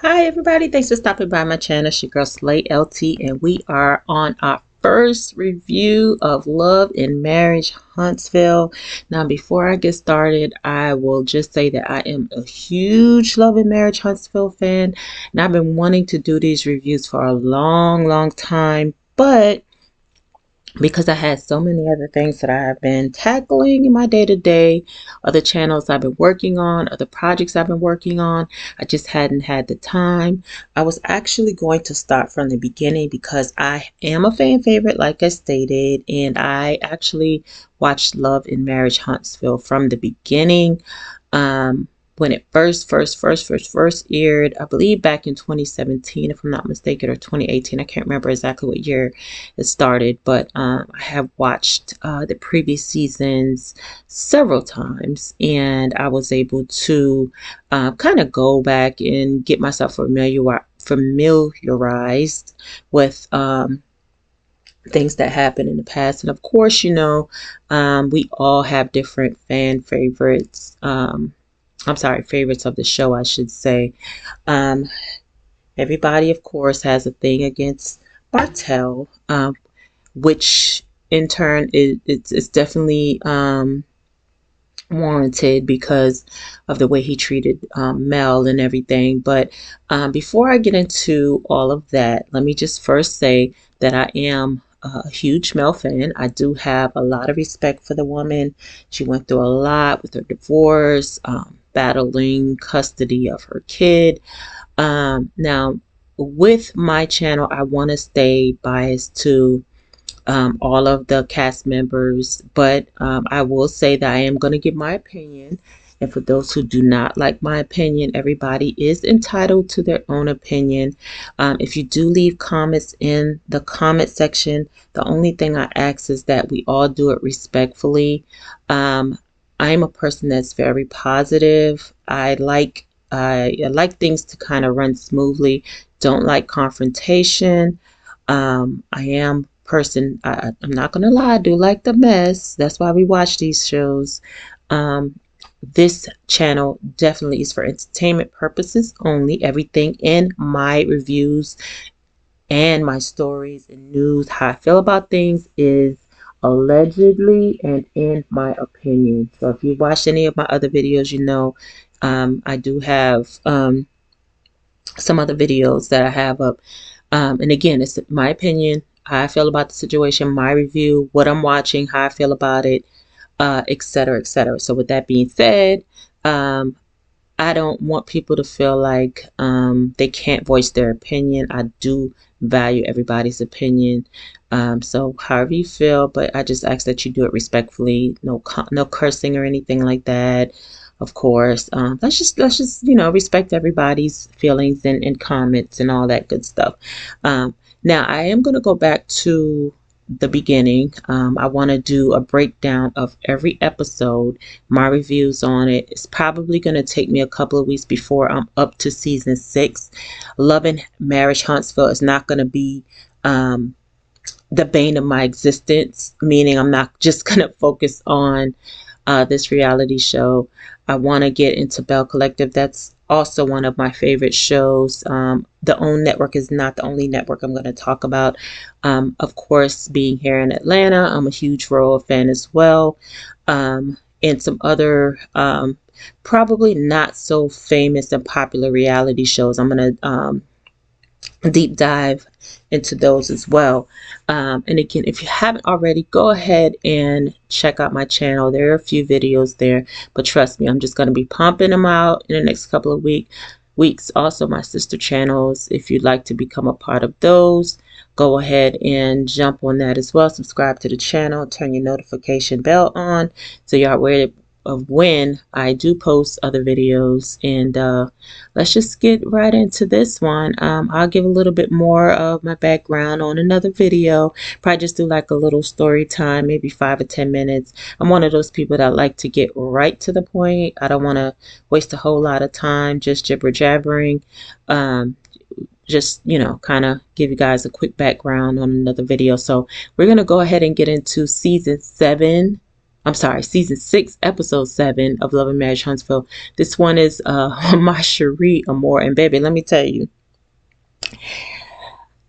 Hi everybody, thanks for stopping by my channel. It's your girl Slay LT, and we are on our first review of Love and Marriage Huntsville. Now before I get started, I will just say that I am a huge Love and Marriage Huntsville fan, and I've been wanting to do these reviews for a long time, but because I had so many other things that I have been tackling in my day-to-day, other channels I've been working on, other projects I've been working on, I just hadn't had the time. I was actually going to start from the beginning because I am a fan favorite, like I stated, and I actually watched Love and Marriage Huntsville from the beginning. When it first aired, I believe back in 2017, if I'm not mistaken, or 2018. I can't remember exactly what year it started, but I have watched the previous seasons several times, and I was able to kind of go back and get myself familiarized with things that happened in the past. And of course, we all have different fan favorites. I'm sorry, favorites of the show, I should say. Um, Everybody, of course, has a thing against Bartell, which in turn it's definitely warranted because of the way he treated Mel and everything. But before I get into all of that, let me just first say that I am a huge Mel fan. I do have a lot of respect for the woman. She went through a lot with her divorce, battling custody of her kid. Now, with my channel, I want to stay biased to all of the cast members, but I will say that I am going to give my opinion. And for those who do not like my opinion, everybody is entitled to their own opinion. If you do leave comments in the comment section, the only thing I ask is that we all do it respectfully. I'm a person that's very positive. I like things to kind of run smoothly. Don't like confrontation. I am I'm not gonna lie, I do like the mess. That's why we watch these shows. This channel definitely is for entertainment purposes only. Everything in my reviews and my stories and news, how I feel about things, is allegedly and in my opinion. So if you watched any of my other videos, I do have some other videos that I have up. And again, it's my opinion, how I feel about the situation, my review, what I'm watching, how I feel about it, etc., etc. So with that being said, I don't want people to feel like they can't voice their opinion. I do value everybody's opinion. So however you feel, but I just ask that you do it respectfully. No cursing or anything like that. Of course, let's just respect everybody's feelings and comments and all that good stuff. Now I am going to go back to the beginning. I want to do a breakdown of every episode, my reviews on it. It's probably going to take me a couple of weeks before I'm up to season 6. Love and Marriage Huntsville is not going to be the bane of my existence, meaning I'm not just going to focus on this reality show. I want to get into Bell Collective. That's also one of my favorite shows. The OWN network is not the only network I'm going to talk about. Of course, being here in Atlanta, I'm a huge Royal fan as well. And some other probably not so famous and popular reality shows. I'm going to deep dive into those as well. And again, if you haven't already, go ahead and check out my channel. There are a few videos there, but trust me, I'm just going to be pumping them out in the next couple of weeks. Also, my sister channels, if you'd like to become a part of those, go ahead and jump on that as well. Subscribe to the channel, turn your notification bell on so you're aware of when I do post other videos. And let's just get right into this one. I'll give a little bit more of my background on another video. Probably just do like a little story time, maybe 5 or 10 minutes. I'm one of those people that like to get right to the point. I don't want to waste a whole lot of time just jibber jabbering. Just kind of give you guys a quick background on another video. So we're going to go ahead and get into season 7 I'm sorry, season 6, episode 7 of Love and Marriage Huntsville. This one is my Sheree, Amour, and baby, let me tell you.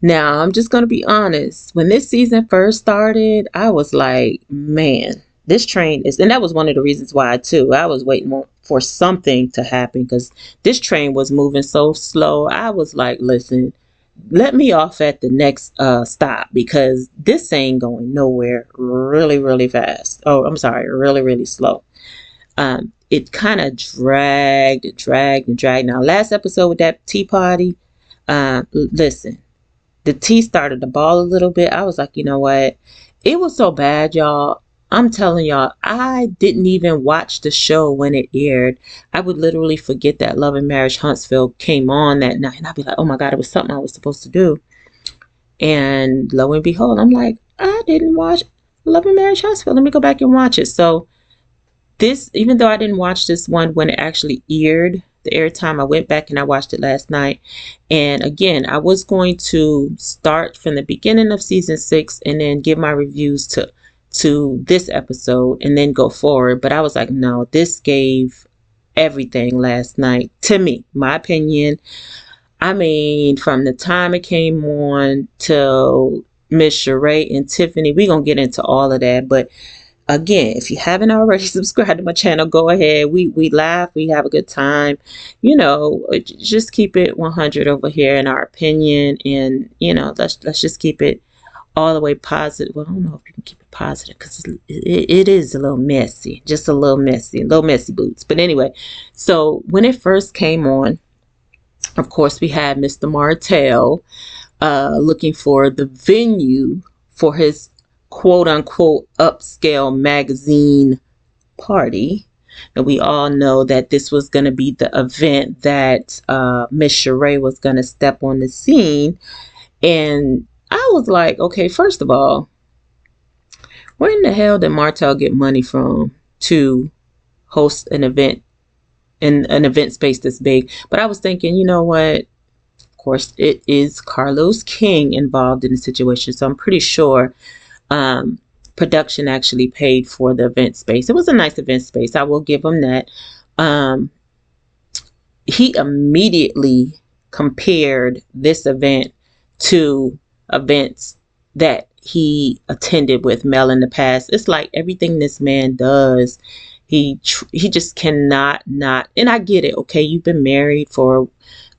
Now, I'm just going to be honest. When this season first started, I was like, man, this train is, and that was one of the reasons why, too. I was waiting for something to happen because this train was moving so slow. I was like, listen, let me off at the next stop because this ain't going nowhere really, really fast. Oh, I'm sorry, really, really slow. It kind of dragged. Now, last episode with that tea party, listen, the tea started to ball a little bit. I was like, you know what? It was so bad, y'all. I'm telling y'all, I didn't even watch the show when it aired. I would literally forget that Love and Marriage Huntsville came on that night. And I'd be like, oh my God, it was something I was supposed to do. And lo and behold, I'm like, I didn't watch Love and Marriage Huntsville. Let me go back and watch it. So this, even though I didn't watch this one when it actually aired, the airtime, I went back and I watched it last night. And again, I was going to start from the beginning of season 6 and then give my reviews to this episode and then go forward. But I was like, no, this gave everything last night to me, my opinion. I mean, from the time it came on till Miss Sheree and Tiffany, we're going to get into all of that. But again, if you haven't already subscribed to my channel, go ahead. We laugh, we have a good time. You know, just keep it 100 over here in our opinion, and you know, let's just keep it all the way positive. Well, I don't know if you can keep it positive because it is a little messy, just a little messy boots. But anyway, so when it first came on, of course, we had Mr. Martell looking for the venue for his quote unquote upscale magazine party. And we all know that this was going to be the event that Miss Sheree was going to step on the scene. And I was like, okay, first of all, where in the hell did Martell get money from to host an event in an event space this big? But I was thinking, you know what? Of course, it is Carlos King involved in the situation. So I'm pretty sure production actually paid for the event space. It was a nice event space. I will give him that. He immediately compared this event to events that he attended with Mel in the past. It's like everything this man does, he just cannot not. And I get it. Okay, you've been married for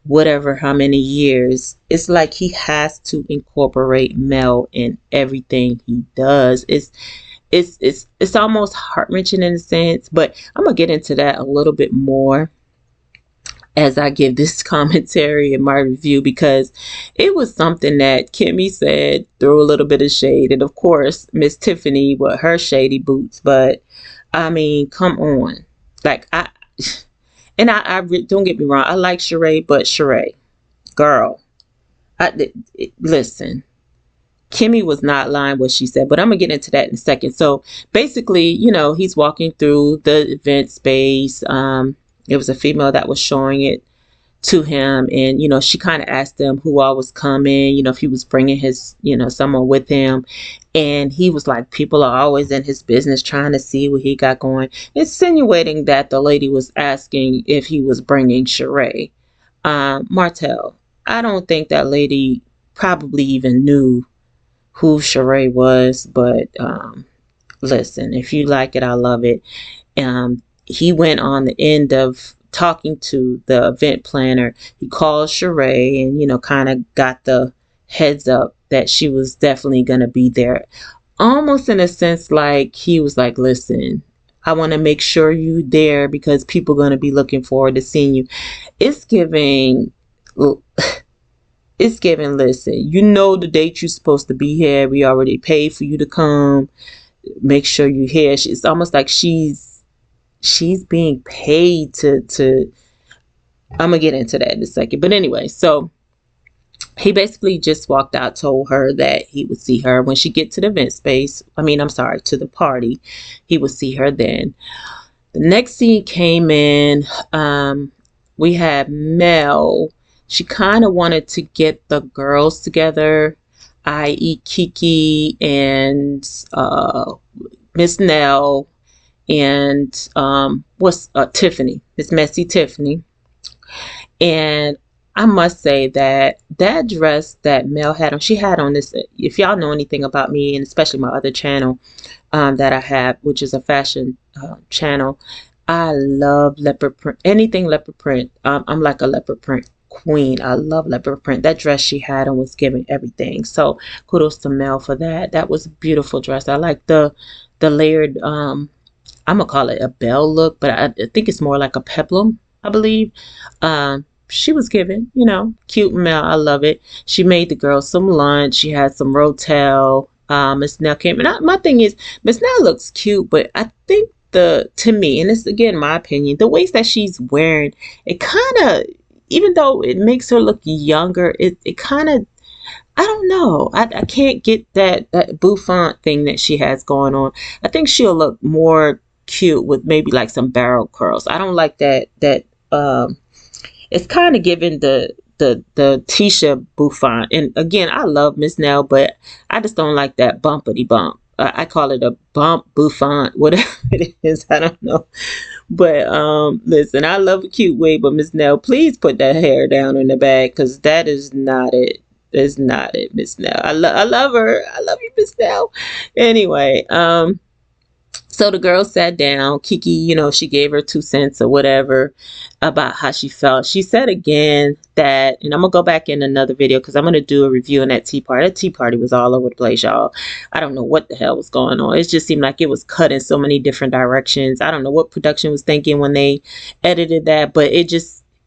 whatever how many years. It's like he has to incorporate Mel in everything he does. It's almost heart-wrenching in a sense, but I'm gonna get into that a little bit more as I give this commentary and my review, because it was something that Kimmy said, threw a little bit of shade, and of course Miss Tiffany with her shady boots. But I mean, come on, like I don't get me wrong, I like Sheree, but Sheree, girl, listen, Kimmy was not lying what she said, but I'm gonna get into that in a second. So basically, you know, he's walking through the event space. It was a female that was showing it to him, and you know, she kind of asked him who all was coming, you know, if he was bringing his, you know, someone with him, and he was like, people are always in his business trying to see what he got going, insinuating that the lady was asking if he was bringing Sheree. Martell, I don't think that lady probably even knew who Sheree was, but listen, if you like it, I love it. He went on the end of talking to the event planner. He called Sheree and, you know, kind of got the heads up that she was definitely going to be there. Almost in a sense, like he was like, listen, I want to make sure you there because people are going to be looking forward to seeing you. It's giving, listen, you know the date you're supposed to be here. We already paid for you to come. Make sure you're here. It's almost like she's being paid to I'm gonna get into that in a second. But anyway, so he basically just walked out, told her that he would see her when she get to the event space. I mean, I'm sorry, to the party. He would see her then. The next scene came in. We had Mel. She kind of wanted to get the girls together, i.e. Kiki and Miss Nell, and what's Tiffany, Miss Messy Tiffany. And I must say that that dress that Mel had on, she had on this, if y'all know anything about me, and especially my other channel that I have, which is a fashion channel, I love leopard print, anything leopard print. I'm like a leopard print queen. I love leopard print. That dress she had on was giving everything. So kudos to Mel for that. That was a beautiful dress. I like the layered, I'm gonna call it a bell look, but I think it's more like a peplum, I believe. She was giving, cute Mel. I love it. She made the girls some lunch. She had some rotel. Miss Nell came, and my thing is, Miss Nell looks cute, but I think to me, and it's again my opinion, the ways that she's wearing, it kind of, even though it makes her look younger, it kind of, I don't know. I can't get that bouffant thing that she has going on. I think she'll look more cute with maybe like some barrel curls. I don't like that it's kind of giving the Tisha bouffant. And again, I love Miss Nell, but I just don't like that bumpity bump. I call it a bump bouffant, whatever it is. I don't know. But listen, I love a cute wig, but Miss Nell, please put that hair down in the bag, because that is not it. That's not it, Miss Nell. I love her. I love you, Miss Nell. Anyway, so the girl sat down. Kiki, she gave her 2 cents or whatever about how she felt. She said again that, and I'm going to go back in another video because I'm going to do a review on that tea party. That tea party was all over the place, y'all. I don't know what the hell was going on. It just seemed like it was cut in so many different directions. I don't know what production was thinking when they edited that, but it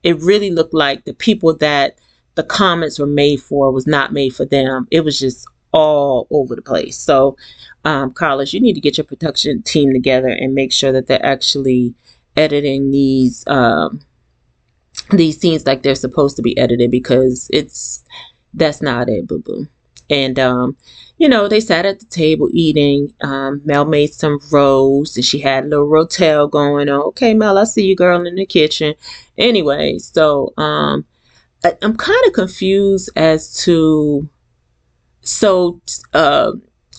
really looked like the people that the comments were made for was not made for them. It was just all over the place. So Carlos, you need to get your production team together and make sure that they're actually editing these scenes like they're supposed to be edited, because that's not it, boo boo. And they sat at the table eating. Mel made some rolls, and she had a little rotel going on. Okay, Mel, I see you, girl, in the kitchen. Anyway, so I'm kind of confused as to, so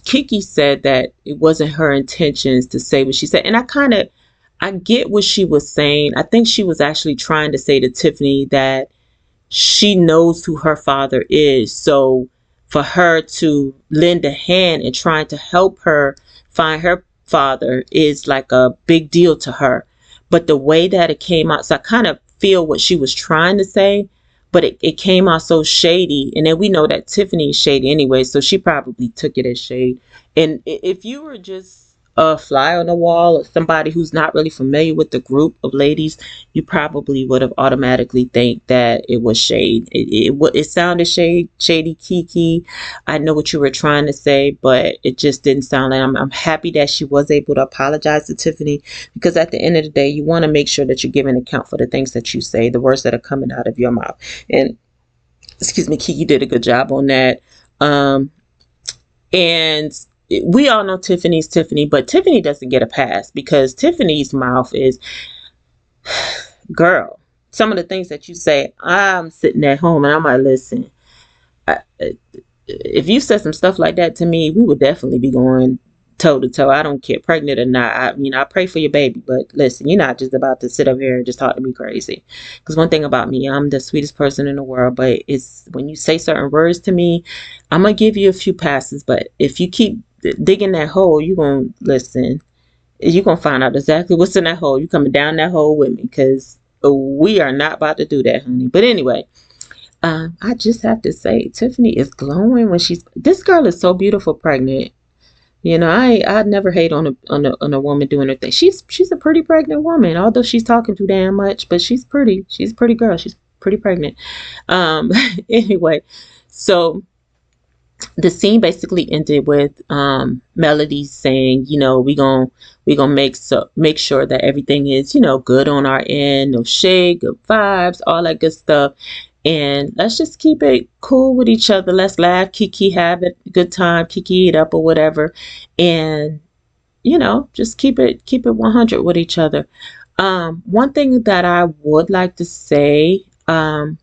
Kiki said that it wasn't her intentions to say what she said. And I get what she was saying. I think she was actually trying to say to Tiffany that she knows who her father is. So for her to lend a hand and trying to help her find her father is like a big deal to her. But the way that it came out, so I kind of feel what she was trying to say, but it came out so shady. And then we know that Tiffany is shady anyway, so she probably took it as shade. And if you were just a fly on the wall or somebody who's not really familiar with the group of ladies, you probably would have automatically think that it was shade. It sounded shady, Kiki. I know what you were trying to say, but it just didn't sound like. I'm happy that she was able to apologize to Tiffany, because at the end of the day, you want to make sure that you're giving account for the things that you say, the words that are coming out of your mouth. And excuse me, Kiki did a good job on that. And we all know Tiffany's Tiffany, but Tiffany doesn't get a pass, because Tiffany's mouth is, girl, some of the things that you say, I'm sitting at home and I'm like, listen, if you said some stuff like that to me, we would definitely be going toe to toe. I don't care, pregnant or not. I pray for your baby, but listen, you're not just about to sit up here and just talk to me crazy. Because one thing about me, I'm the sweetest person in the world, but it's when you say certain words to me, I'm gonna give you a few passes. But if you keep digging that hole, you're gonna listen. You're gonna find out exactly what's in that hole. You coming down that hole with me, because we are not about to do that, honey. But anyway, I just have to say, Tiffany is glowing when this girl is so beautiful pregnant. I'd never hate on a woman doing her thing. She's a pretty pregnant woman, although she's talking too damn much, but she's pretty. She's a pretty girl. She's pretty pregnant. Anyway, so the scene basically ended with Melody saying, we gonna make sure that everything is, good on our end, no shade, good vibes, all that good stuff. And let's just keep it cool with each other. Let's laugh, Kiki, have a good time, Kiki it up or whatever. And, just keep it 100 with each other. One thing that I would like to say, I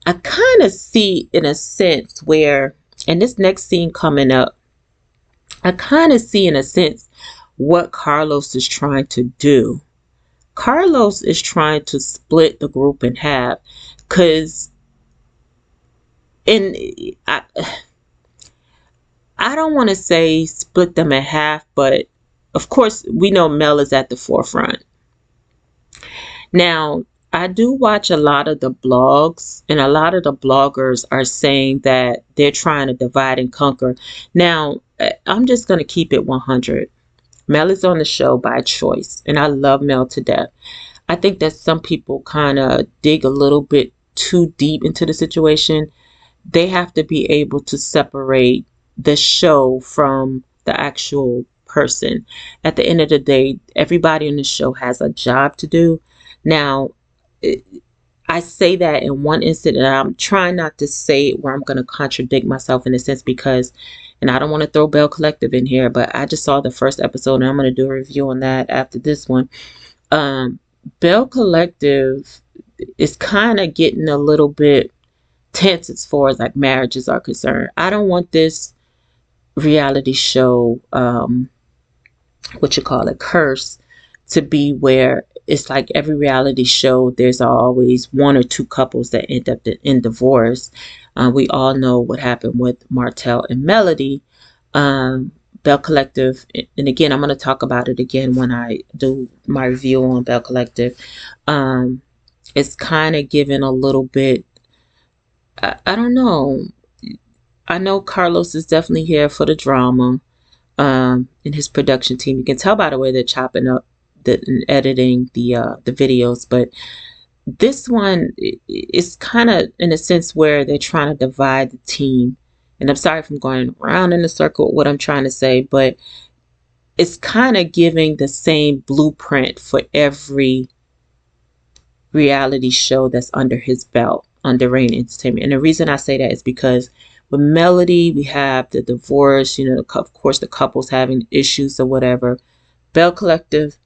kind of see in a sense where, and this next scene coming up, I kind of see in a sense what Carlos is trying to do. Carlos is trying to split the group in half, because in I don't want to say split them in half, but of course we know Mel is at the forefront. Now, I do watch a lot of the blogs, and a lot of the bloggers are saying that they're trying to divide and conquer. Now, I'm just going to keep it 100. Mel is on the show by choice, and I love Mel to death. I think that some people kind of dig a little bit too deep into the situation. They have to be able to separate the show from the actual person. At the end of the day, everybody in the show has a job to do. Now, I say that in one instant, and I'm trying not to say it where I'm going to contradict myself in a sense, because, and I don't want to throw Bell Collective in here, but I just saw the first episode and I'm going to do a review on that after this one. Bell Collective is kind of getting a little bit tense as far as like marriages are concerned. I don't want this reality show, curse, to be where it's like every reality show, there's always one or two couples that end up in divorce. We all know what happened with Martell and Melody. Bell Collective, and again, I'm going to talk about it again when I do my review on Bell Collective. It's kind of given a little bit, I don't know. I know Carlos is definitely here for the drama, in his production team. You can tell by the way they're chopping up and editing the videos, but this one is kind of in a sense where they're trying to divide the team. And I'm sorry if I'm going around in a circle with what I'm trying to say, but it's kind of giving the same blueprint for every reality show that's under his belt, under Rain Entertainment. And the reason I say that is because with Melody, we have the divorce, of course, the couples having issues or whatever. Bell Collective,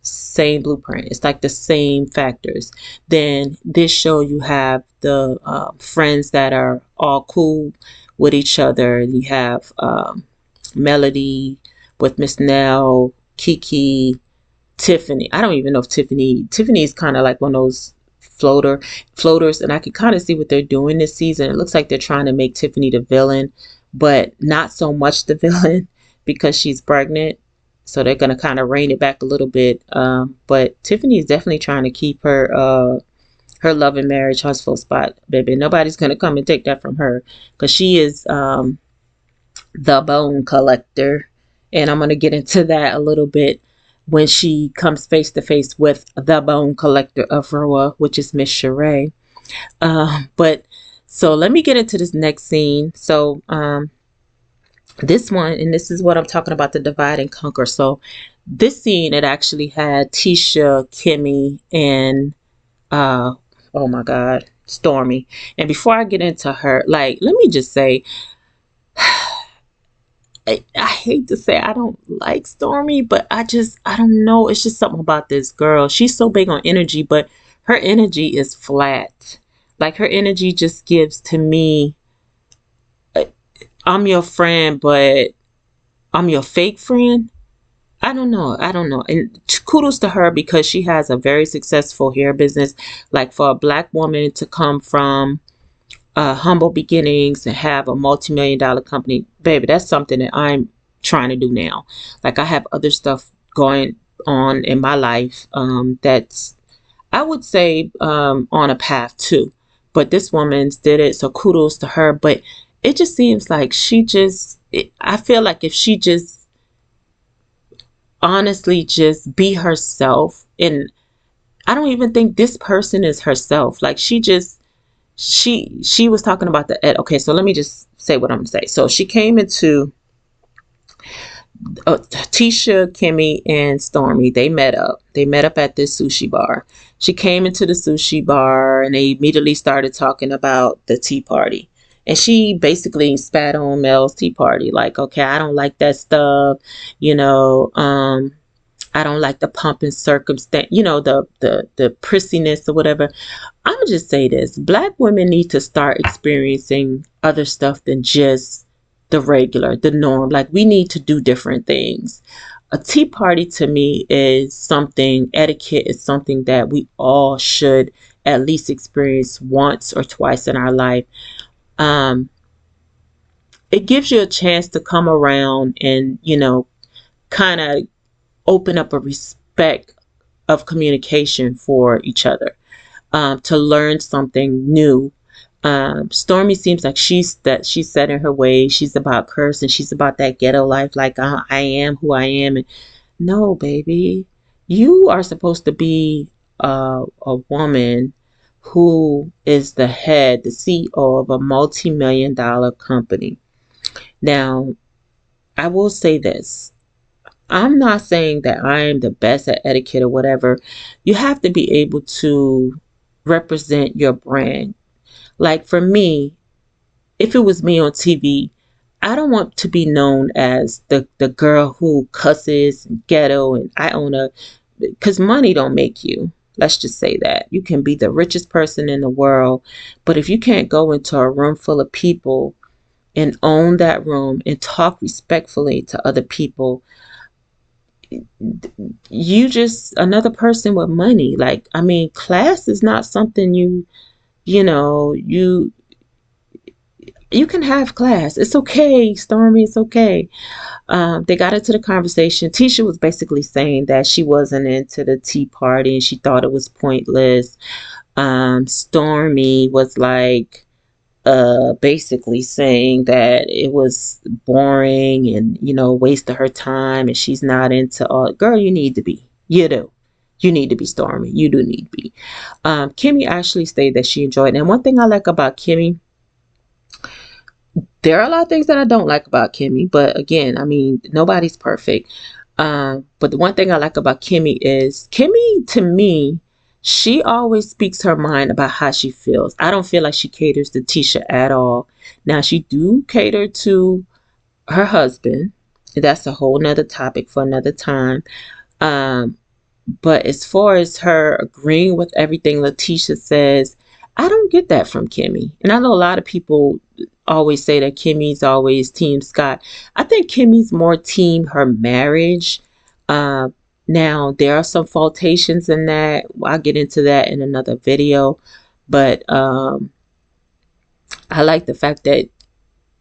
same blueprint. It's like the same factors. Then this show, you have the friends that are all cool with each other. You have Melody with Miss Nell, Kiki, Tiffany. I don't even know if Tiffany is kind of like one of those floaters, and I can kind of see what they're doing this season. It looks like they're trying to make Tiffany the villain, but not so much the villain because she's pregnant. So they're going to kind of rein it back a little bit. But Tiffany is definitely trying to keep her love and marriage Huntsville spot, baby. Nobody's going to come and take that from her, because she is the bone collector. And I'm going to get into that a little bit when she comes face to face with the bone collector of Roa, which is Miss Sheree. But so let me get into this next scene. So this one, and this is what I'm talking about, the divide and conquer. So this scene, it actually had Tisha, Kimmy, and oh my God, Stormy. And before I get into her, like, let me just say, I hate to say I don't like Stormy, but I don't know. It's just something about this girl. She's so big on energy, but her energy is flat. Like, her energy just gives to me, I'm your friend, but I'm your fake friend. I don't know. And kudos to her, because she has a very successful hair business. Like, for a black woman to come from humble beginnings and have a multi-million-dollar company, baby, that's something that I'm trying to do now. Like, I have other stuff going on in my life that's, I would say, on a path too. But this woman's did it, so kudos to her. But it just seems like I feel like if she just honestly just be herself, and I don't even think this person is herself. Like, she was talking about okay, so let me just say what I'm gonna say. So she came into Tisha, Kimmy, and Stormy, they met up at this sushi bar. She came into the sushi bar and they immediately started talking about the tea party. And she basically spat on Mel's tea party. Like, okay, I don't like that stuff. I don't like the pomp and circumstance, the prissiness or whatever. I'm going to just say this. Black women need to start experiencing other stuff than just the regular, the norm. Like, we need to do different things. A tea party to me is something, etiquette is something that we all should at least experience once or twice in our life. Um, it gives you a chance to come around and, kind of open up a respect of communication for each other, to learn something new. Stormy seems like she's set in her ways. She's about curse and she's about that ghetto life. Like I am who I am. And no, baby, you are supposed to be a woman who is the head, the CEO of a multi-million-dollar company. Now, I will say this. I'm not saying that I am the best at etiquette or whatever. You have to be able to represent your brand. Like for me, if it was me on TV, I don't want to be known as the girl who cusses and ghetto and I own a, because money don't make you. Let's just say that. You can be the richest person in the world, but if you can't go into a room full of people and own that room and talk respectfully to other people, you just another person with money. Like, I mean, class is not something you know, you can have class. It's okay, Stormy. It's okay. They got into the conversation. Tisha was basically saying that she wasn't into the tea party and she thought it was pointless. Stormy was like, basically saying that it was boring and, waste of her time and she's not into all. Girl, you need to be. You do. You need to be, Stormy. You do need to be. Kimmy actually stated that she enjoyed it. And one thing I like about Kimmy, there are a lot of things that I don't like about Kimmy, but again, I mean, nobody's perfect. But the one thing I like about Kimmy is Kimmy, to me, she always speaks her mind about how she feels. I don't feel like she caters to Tisha at all. Now, she do cater to her husband. That's a whole nother topic for another time. Um, but as far as her agreeing with everything Letitia says, I don't get that from Kimmy. And I know a lot of people always say that Kimmy's always team Scott. I think Kimmy's more team her marriage. Uh, Now, there are some faultations in that. I'll get into that in another video. But I like the fact that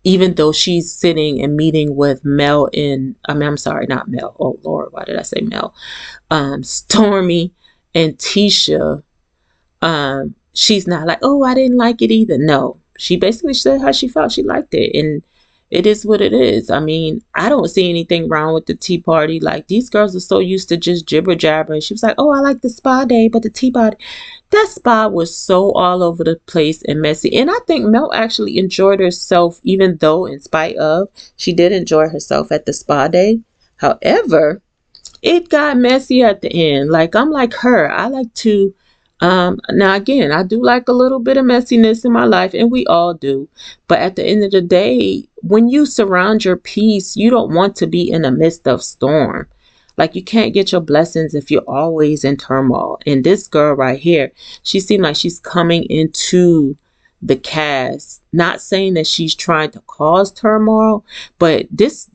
even though she's sitting and meeting with Mel I'm sorry, not Mel. Oh, Lord, why did I say Mel? Stormy and Tisha, she's not like, oh, I didn't like it either. No, she basically said how she felt. She liked it, and it is what it is. I mean, I don't see anything wrong with the tea party. Like, these girls are so used to just jibber jabber. She was like, oh, I like the spa day, but the tea party, that spa was so all over the place and messy. And I think Mel actually enjoyed herself, even though, in spite of, she did enjoy herself at the spa day. However, it got messy at the end. Like, I'm like her. I like to, now again, I do like a little bit of messiness in my life, and we all do. But at the end of the day, when you surround your peace, you don't want to be in the midst of storm. Like, you can't get your blessings if you're always in turmoil. And this girl right here, she seemed like she's coming into the cast, not saying that she's trying to cause turmoil, but this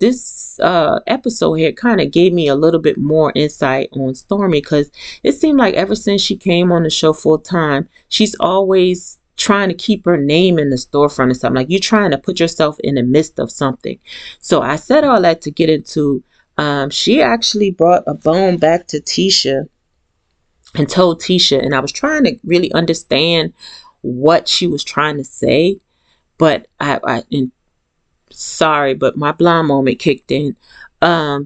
episode here kind of gave me a little bit more insight on Stormy, because it seemed like ever since she came on the show full time, she's always trying to keep her name in the storefront or something. Like, you're trying to put yourself in the midst of something. So I said all that to get into, she actually brought a bone back to Tisha and told Tisha, and I was trying to really understand what she was trying to say, but and sorry, but my blind moment kicked in.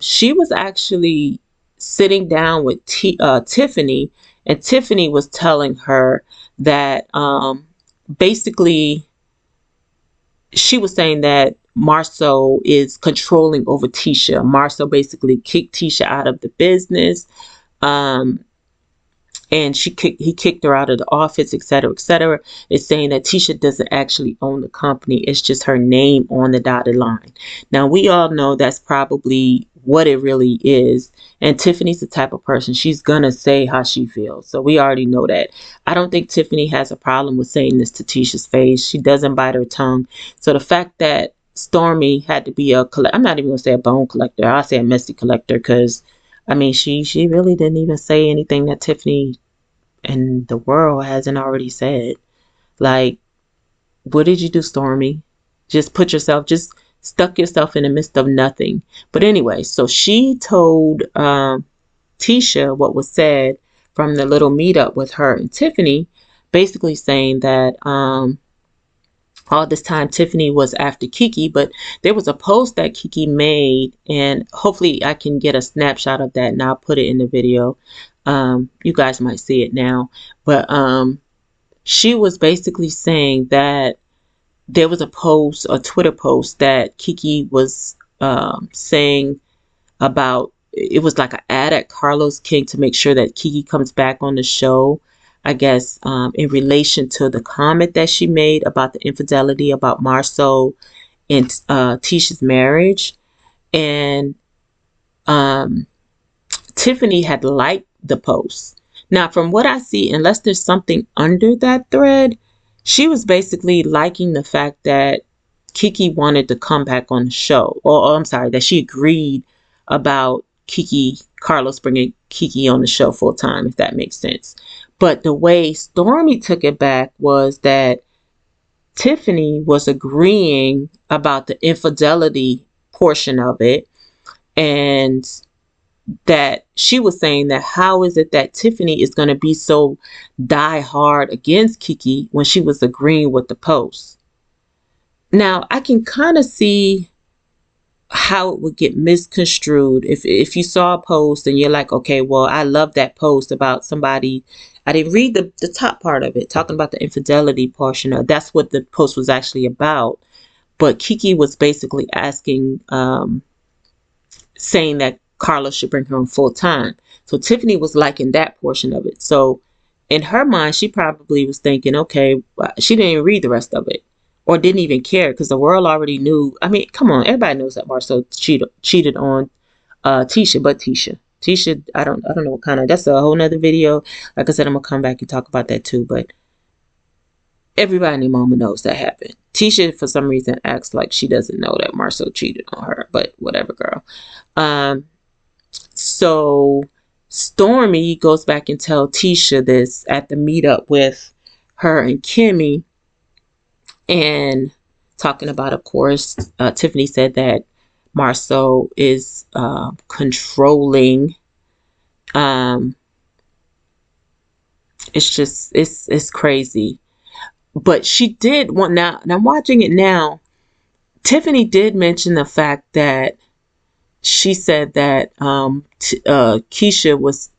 She was actually sitting down with Tiffany, and Tiffany was telling her that basically she was saying that Marceau is controlling over Tisha. Marceau basically kicked Tisha out of the business. And he kicked her out of the office, etc., etc. It's saying that Tisha doesn't actually own the company. It's just her name on the dotted line. Now, we all know that's probably what it really is. And Tiffany's the type of person, she's going to say how she feels. So we already know that. I don't think Tiffany has a problem with saying this to Tisha's face. She doesn't bite her tongue. So the fact that Stormy had to be a collect. I'm not even gonna say a bone collector. I'll say a messy collector because, I mean, she really didn't even say anything that Tiffany and the world hasn't already said. Like, what did you do, Stormy? Just stuck yourself in the midst of nothing. But anyway, so she told Tisha what was said from the little meetup with her and Tiffany, basically saying that all this time Tiffany was after Kiki, but there was a post that Kiki made, and hopefully I can get a snapshot of that and I'll put it in the video. You guys might see it now, but she was basically saying that there was a Twitter post that Kiki was saying about, it was like an ad at Carlos King to make sure that Kiki comes back on the show. I guess in relation to the comment that she made about the infidelity about Marceau and Tisha's marriage. And Tiffany had liked the post. Now, from what I see, unless there's something under that thread, she was basically liking the fact that Kiki wanted to come back on the show. Or I'm sorry, that she agreed about Carlos bringing Kiki on the show full time, if that makes sense. But the way Stormy took it back was that Tiffany was agreeing about the infidelity portion of it, and that she was saying that how is it that Tiffany is going to be so die hard against Kiki when she was agreeing with the post. Now, I can kind of see how it would get misconstrued if you saw a post and you're like, okay, well, I love that post about somebody. I didn't read the top part of it, talking about the infidelity portion of that's what the post was actually about. But Kiki was basically asking, saying that Carlos should bring her on full time. So Tiffany was liking that portion of it. So in her mind, she probably was thinking, okay, she didn't even read the rest of it or didn't even care because the world already knew. I mean, come on, everybody knows that Marceau cheated on Tisha, but Tisha, I don't know what kind of, that's a whole nother video. Like I said, I'm gonna come back and talk about that too, but everybody in the moment knows that happened. Tisha, for some reason, acts like she doesn't know that Marceau cheated on her, but whatever, girl. So Stormy goes back and tells Tisha this at the meetup with her and Kimmy, and talking about, of course, Tiffany said that Marceau is controlling. It's crazy. But she did want, now and I'm watching it now, Tiffany did mention the fact that she said that Tisha was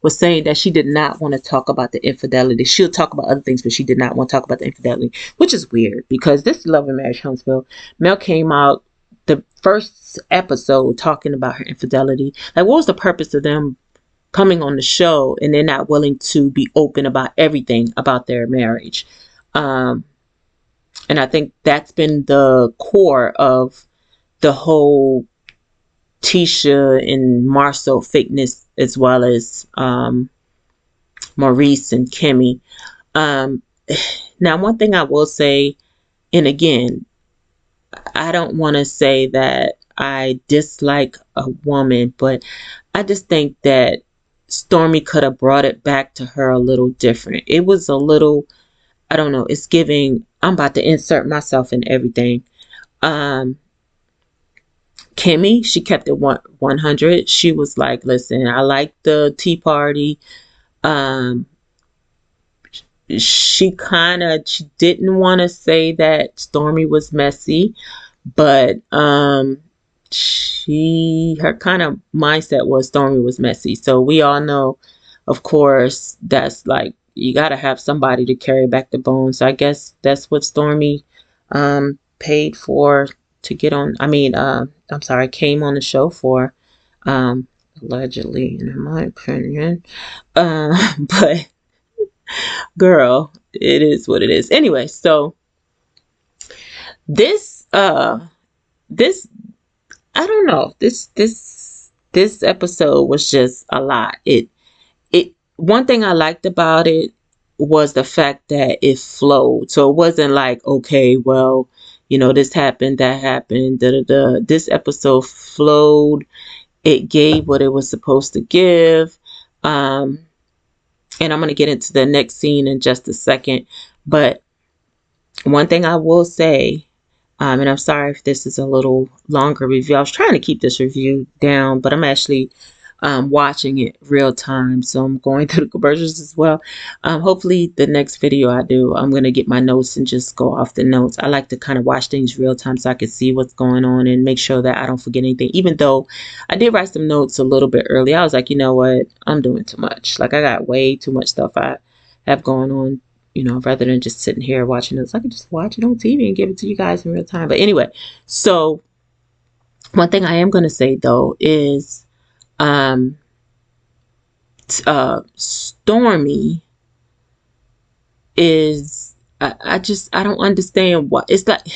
saying that she did not want to talk about the infidelity. She'll talk about other things, but she did not want to talk about the infidelity, which is weird because this Love and Marriage Huntsville, Mel came out the first episode talking about her infidelity. Like, what was the purpose of them coming on the show and they're not willing to be open about everything about their marriage? And I think that's been the core of the whole Tisha and Marceau fakeness, as well as Maurice and Kimmy. Now, one thing I will say, and again, I don't want to say that I dislike a woman, but I just think that Stormy could have brought it back to her a little different. It was a little, I don't know, it's giving, I'm about to insert myself in everything. Kimmy, she kept it 100. She was like, listen, I like the tea party. She didn't want to say that Stormy was messy, but her kind of mindset was Stormy was messy. So we all know, of course, that's like, you got to have somebody to carry back the bone. So I guess that's what Stormy paid for to get on. I mean, I'm sorry, came on the show for, allegedly, in my opinion. But girl, it is what it is. Anyway, so this I don't know, this episode was just a lot. It one thing I liked about it was the fact that it flowed. So it wasn't like, okay, well, you know, this happened, that happened, da da da. This episode flowed. It gave what it was supposed to give. And I'm going to get into the next scene in just a second. But one thing I will say, and I'm sorry if this is a little longer review. I was trying to keep this review down, but I'm actually watching it real time. So I'm going through the commercials as well. Hopefully the next video I do, I'm going to get my notes and just go off the notes. I like to kind of watch things real time so I can see what's going on and make sure that I don't forget anything. Even though I did write some notes a little bit early, I was like, you know what? I'm doing too much. Like I got way too much stuff I have going on. You know, rather than just sitting here watching this, I could just watch it on TV and give it to you guys in real time. But anyway, so one thing I am going to say though is Stormy is I don't understand what it's like.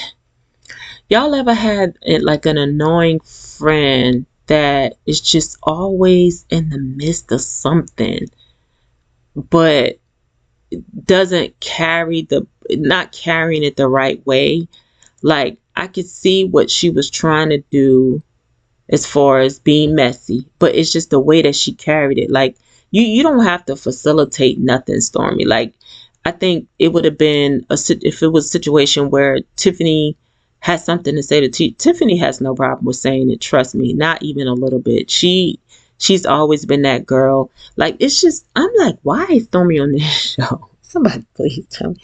Y'all ever had like an annoying friend that is just always in the midst of something, but doesn't carry not carrying it the right way? Like I could see what she was trying to do as far as being messy, but it's just the way that she carried it. Like you don't have to facilitate nothing, Stormy. Like I think it would have been if it was a situation where Tiffany had something to say to Tiffany has no problem with saying it. Trust me, not even a little bit. She's always been that girl. Like it's just I'm like, why is Stormy on this show? Somebody please tell me,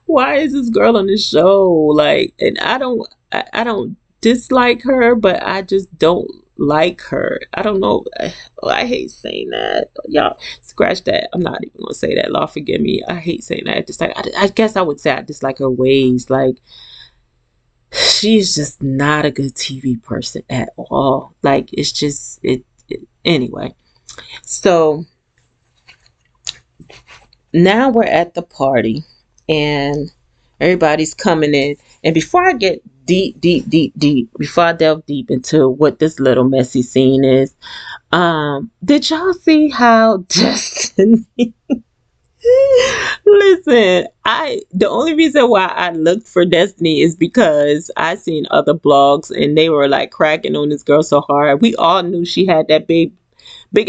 why is this girl on this show? Like, and I don't dislike her, but I just don't like her. I don't know. I hate saying that. Y'all scratch that. I'm not even gonna say that. Lord forgive me. I hate saying that. Just like I guess I would say I dislike her ways. Like she's just not a good TV person at all. Like it's just anyway. So now we're at the party and everybody's coming in. And before I get deep, before I delve deep into what this little messy scene is, did y'all see how Destiny listen, the only reason why I looked for Destiny is because I seen other blogs and they were like cracking on this girl so hard. We all knew she had that big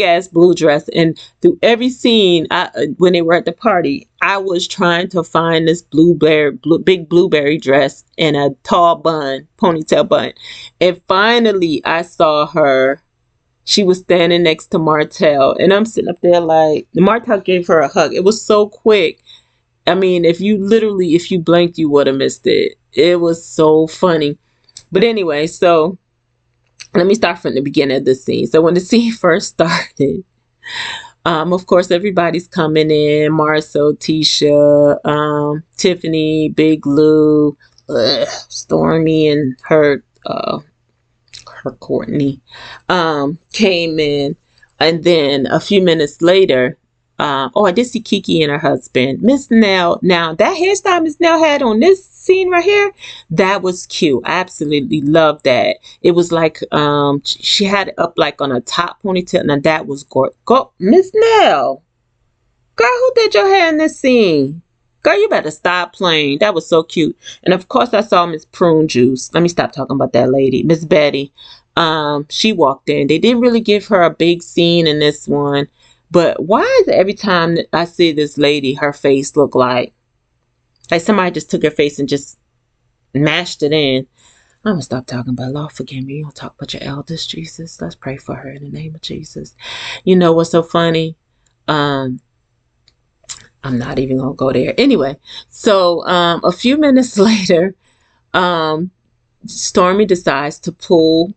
ass blue dress, and through every scene when they were at the party, I was trying to find this big blueberry dress and a tall ponytail bun, and finally I saw her. She was standing next to Martell, and I'm sitting up there like Martell gave her a hug. It was so quick. I mean, if you blinked, you would have missed it. It was so funny. But anyway, so let me start from the beginning of the scene. So when the scene first started, of course, everybody's coming in. Marcel, Tisha, Tiffany, Big Lou, Stormy, and her Courtney came in. And then a few minutes later, I did see Kiki and her husband. Miss Nell. Now, that hairstyle Miss Nell had on this scene right here, that was cute. I absolutely loved that. It was like she had it up like on a top ponytail. Now that was gorgeous. Go, Miss Nell. Girl, who did your hair in this scene? Girl, you better stop playing. That was so cute. And of course, I saw Miss Prune Juice. Let me stop talking about that lady. Miss Betty. She walked in. They didn't really give her a big scene in this one. But why is it every time that I see this lady, her face look like somebody just took her face and just mashed it in? I'm going to stop talking about Lord forgive me. You'll talk about your eldest, Jesus. Let's pray for her in the name of Jesus. You know what's so funny? I'm not even going to go there. Anyway, so a few minutes later, Stormy decides to pull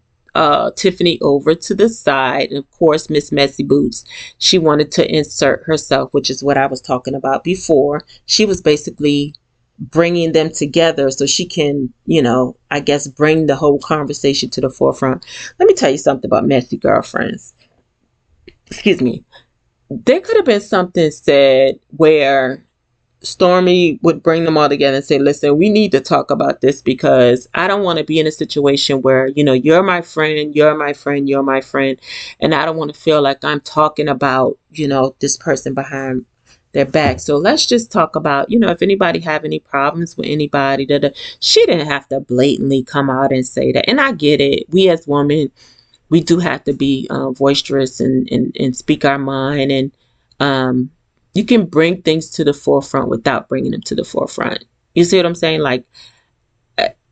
Tiffany over to the side. And of course, Miss Messy Boots, she wanted to insert herself, which is what I was talking about before. She was basically bringing them together so she can, you know, I guess bring the whole conversation to the forefront. Let me tell you something about messy girlfriends. Excuse me. There could have been something said where Stormy would bring them all together and say, listen, we need to talk about this because I don't want to be in a situation where, you know, you're my friend, you're my friend, you're my friend. And I don't want to feel like I'm talking about, you know, this person behind they're back. So let's just talk about, if anybody have any problems with anybody, she didn't have to blatantly come out and say that. And I get it. We as women, we do have to be boisterous and speak our mind. And you can bring things to the forefront without bringing them to the forefront. You see what I'm saying? Like,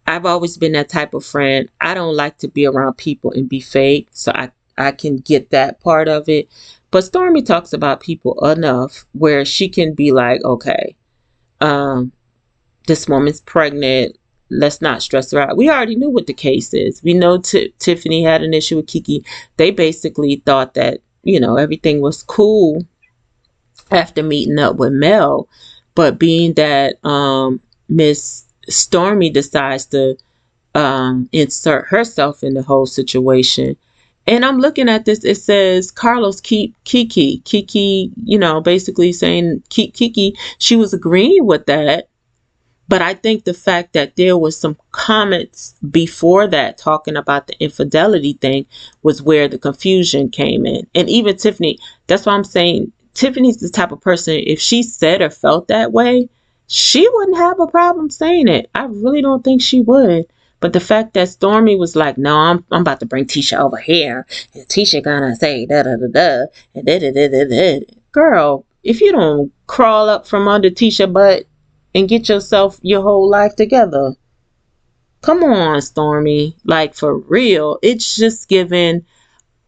I've always been that type of friend. I don't like to be around people and be fake. So I can get that part of it. But Stormy talks about people enough where she can be like, okay, um, this woman's pregnant. Let's not stress her out. We already knew what the case is. We know Tiffany had an issue with Kiki. They basically thought that, everything was cool after meeting up with Mel. But being that Miss Stormy decides to insert herself in the whole situation. And I'm looking at this, it says Carlos keep Kiki. Kiki, basically saying keep Kiki. She was agreeing with that. But I think the fact that there was some comments before that talking about the infidelity thing was where the confusion came in. And even Tiffany, that's why I'm saying Tiffany's the type of person, if she said or felt that way, she wouldn't have a problem saying it. I really don't think she would. But the fact that Stormy was like, no, I'm about to bring Tisha over here, and Tisha gonna say da da da da and da da da da da. Girl, if you don't crawl up from under Tisha butt and get yourself your whole life together, come on, Stormy. Like, for real, it's just giving,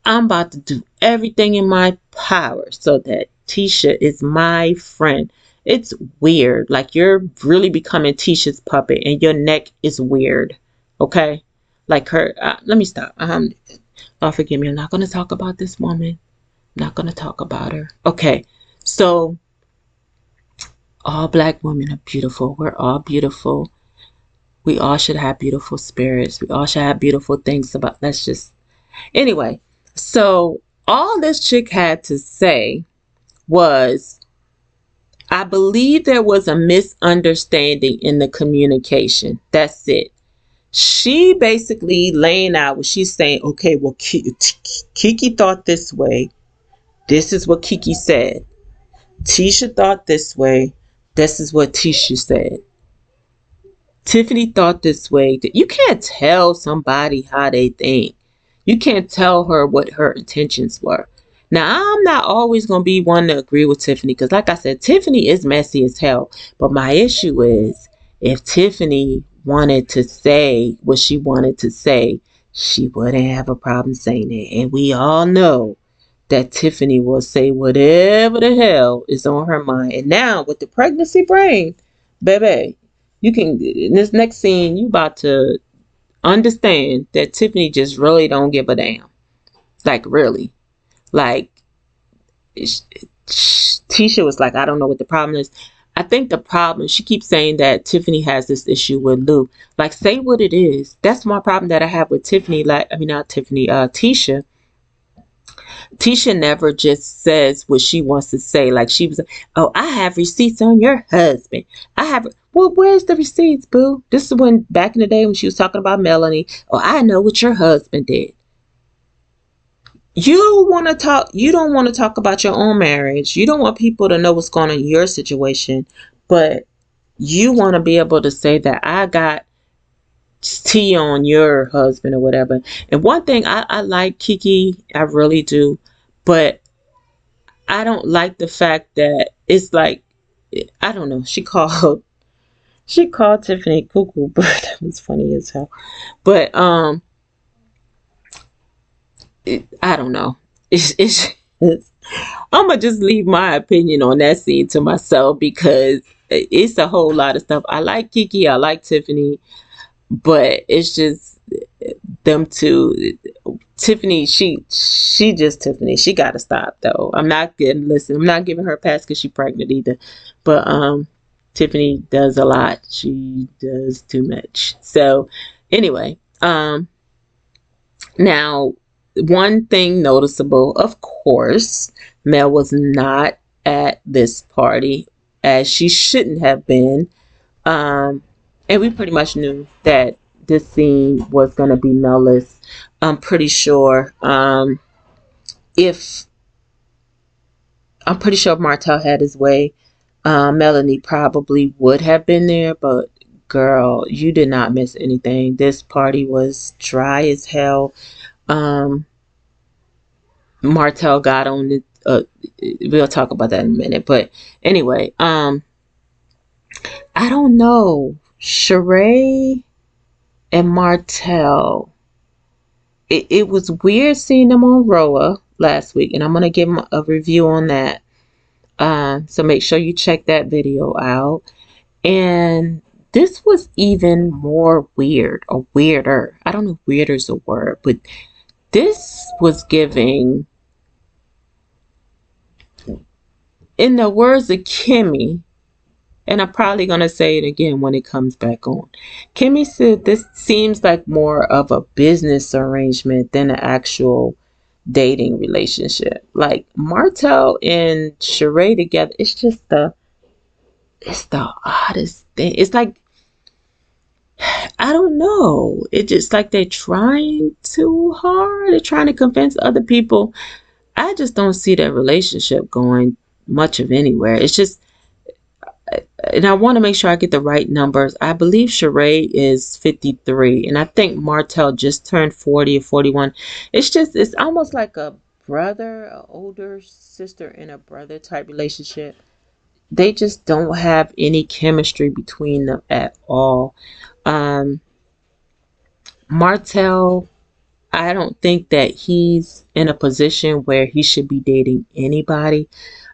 I'm about to do everything in my power so that Tisha is my friend. It's weird. Like, you're really becoming Tisha's puppet and your neck is weird. Okay? Like her, let me stop. Oh, forgive me. I'm not going to talk about this woman. I'm not going to talk about her. Okay. So, all black women are beautiful. We're all beautiful. We all should have beautiful spirits. We all should have beautiful things about, let's just, anyway. So all this chick had to say was, I believe there was a misunderstanding in the communication. That's it. She basically laying out what she's saying. Okay, well, Kiki thought this way. This is what Kiki said. Tisha thought this way. This is what Tisha said. Tiffany thought this way. You can't tell somebody how they think. You can't tell her what her intentions were. Now, I'm not always going to be one to agree with Tiffany because, like I said, Tiffany is messy as hell. But my issue is, if Tiffany wanted to say what she wanted to say, she wouldn't have a problem saying it. And we all know that Tiffany will say whatever the hell is on her mind. And now, with the pregnancy brain, baby, you can, in this next scene, you about to understand that Tiffany just really don't give a damn. Like, really. Like, Tisha was like, I don't know what the problem is. I think the problem, she keeps saying that Tiffany has this issue with Lou. Like, say what it is. That's my problem that I have with Tiffany. Like, I mean, not Tiffany, Tisha. Tisha never just says what she wants to say. Like, she was like, oh, I have receipts on your husband. I have, well, where's the receipts, boo? This is when, back in the day when she was talking about Melanie. Oh, I know what your husband did. You don't want to talk about your own marriage. You don't want people to know what's going on in your situation, but you want to be able to say that I got tea on your husband or whatever. And one thing, I like Kiki, I really do, but I don't like the fact that it's like, I don't know, she called Tiffany cuckoo, but that was funny as hell. But I don't know. It's I'm gonna just leave my opinion on that scene to myself because it's a whole lot of stuff. I like Kiki, I like Tiffany, but it's just them two. Tiffany, she just Tiffany. She gotta stop though. I'm not giving her a pass because she's pregnant either. But Tiffany does a lot. She does too much. So anyway, now one thing noticeable, of course, Mel was not at this party as she shouldn't have been. And we pretty much knew that this scene was going to be Mel's. I'm pretty sure if I'm pretty sure if Martell had his way, Melanie probably would have been there, but girl, you did not miss anything. This party was dry as hell. Um, Martell got on it. We'll talk about that in a minute. But anyway, I don't know. Sheree and Martell. It was weird seeing them on Roa last week, and I'm gonna give them a review on that. So make sure you check that video out. And this was even more weird or weirder. I don't know if weirder is a word, but this was giving, in the words of Kimmy, and I'm probably going to say it again when it comes back on. Kimmy said this seems like more of a business arrangement than an actual dating relationship. Like Martell and Sheree together, it's the oddest thing. It's like, I don't know. It's just like they're trying too hard. They're trying to convince other people. I just don't see that relationship going much of anywhere. It's just, and I want to make sure I get the right numbers. I believe Sheree is 53, and I think Martell just turned 40 or 41. It's almost like a brother, an older sister and a brother type relationship. They just don't have any chemistry between them at all. Um, Martell, I don't think that he's in a position where he should be dating anybody.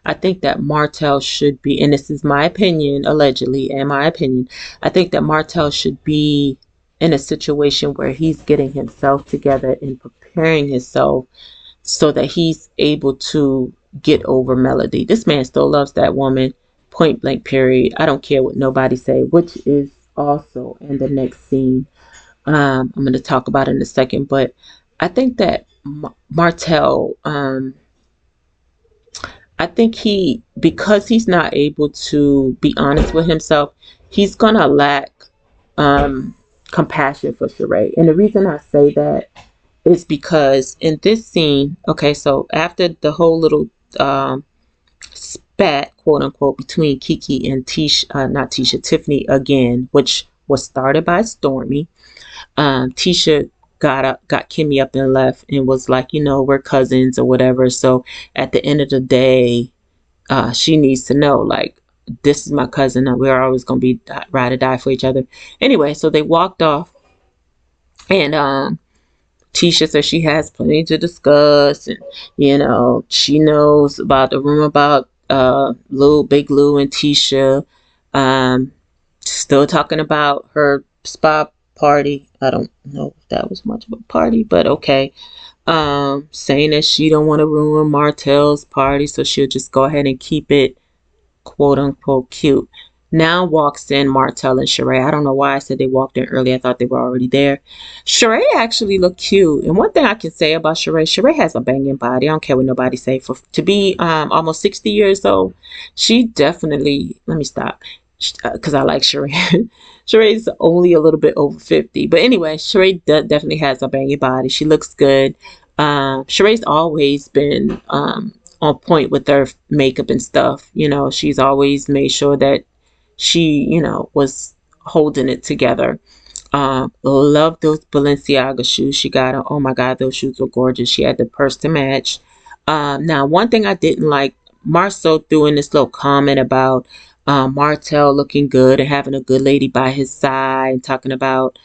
I think that Martell should be, and this is my opinion, allegedly, and my opinion, I think that Martell should be in a situation where he's getting himself together and preparing himself so that he's able to get over Melody. This man still loves that woman, point blank, period. I don't care what nobody say, which is also in the next scene. I'm going to talk about it in a second, but I think that Martell, I think because he's not able to be honest with himself, he's going to lack um, compassion for Sheree. And the reason I say that is because in this scene, okay, so after the whole little spat, quote unquote, between Kiki and not Tisha, Tiffany again, which was started by Stormy. Tisha got Kimmy up and left and was like, we're cousins or whatever. So at the end of the day, she needs to know, like, this is my cousin. We're always going to be ride or die for each other. Anyway, so they walked off, and Tisha says she has plenty to discuss, and she knows about the rumor about Big Lou and Tisha. Still talking about her spa party. I don't know if that was much of a party, but okay. Saying that she don't want to ruin Martell's party, so she'll just go ahead and keep it quote unquote cute. Now walks in Martell and Sheree. I don't know why I said they walked in early. I thought they were already there. Sheree actually looked cute. And one thing I can say about Sheree has a banging body. I don't care what nobody say. To be almost 60 years old, she definitely, let me stop, because I like Sheree. Sheree's only a little bit over 50. But anyway, Sheree definitely has a banging body. She looks good. Sheree's always been on point with her makeup and stuff. She's always made sure that she, was holding it together. Love those Balenciaga shoes she got. Oh my God, those shoes were gorgeous. She had the purse to match. Now, one thing I didn't like, Marceau threw in this little comment about Martell looking good and having a good lady by his side, and talking about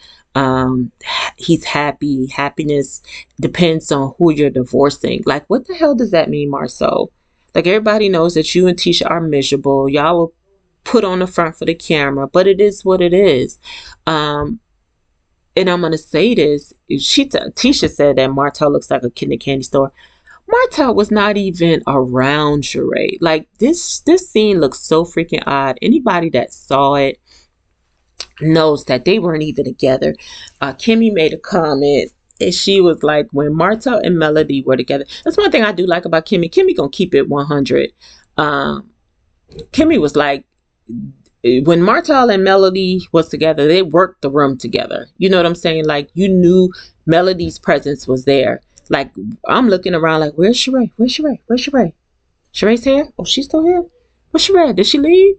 he's happy. Happiness depends on who you're divorcing. Like, what the hell does that mean, Marceau? Like, everybody knows that you and Tisha are miserable. Y'all will put on the front for the camera, but it is what it is. And I'm gonna say this: Tisha said that Martell looks like a kid in a candy store. Martell was not even around Sheree. Like, this scene looks so freaking odd. Anybody that saw it knows that they weren't even together. Kimmy made a comment, and she was like, when Martell and Melody were together, that's one thing I do like about Kimmy. Kimmy gonna keep it 100. Kimmy was like, when Martell and Melody was together, they worked the room together. You know what I'm saying? Like, you knew Melody's presence was there. Like, I'm looking around like, where's Sheree? Where's Sheree? Where's Sheree? Sheree's here? Oh, she's still here? Where's Sheree? Did she leave?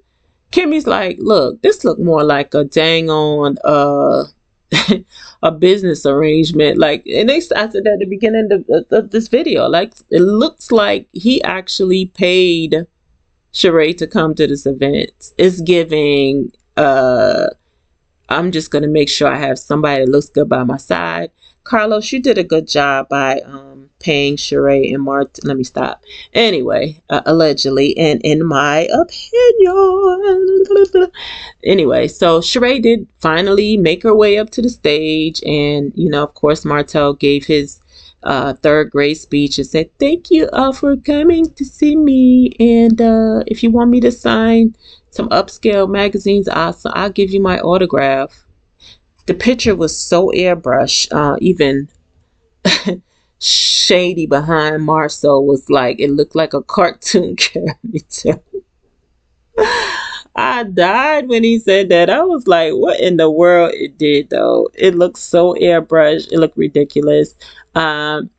Kimmy's like, look, this look more like a dang on a business arrangement. Like, and I said at the beginning of this video, like, it looks like he actually paid Sheree to come to this event. It's giving I'm just gonna make sure I have somebody that looks good by my side. Carlos, you did a good job by paying Sheree and Mart. Let me stop. Anyway, allegedly, and in my opinion. Anyway, so Sheree did finally make her way up to the stage, and of course, Martel gave his third grade speech and said, "Thank you for coming to see me, and if you want me to sign some upscale magazines, I'll give you my autograph." The picture was so airbrushed, even Shady behind Marcel was like, it looked like a cartoon character. I died when he said that. I was like, what in the world? It did though. It looked so airbrushed. It looked ridiculous. And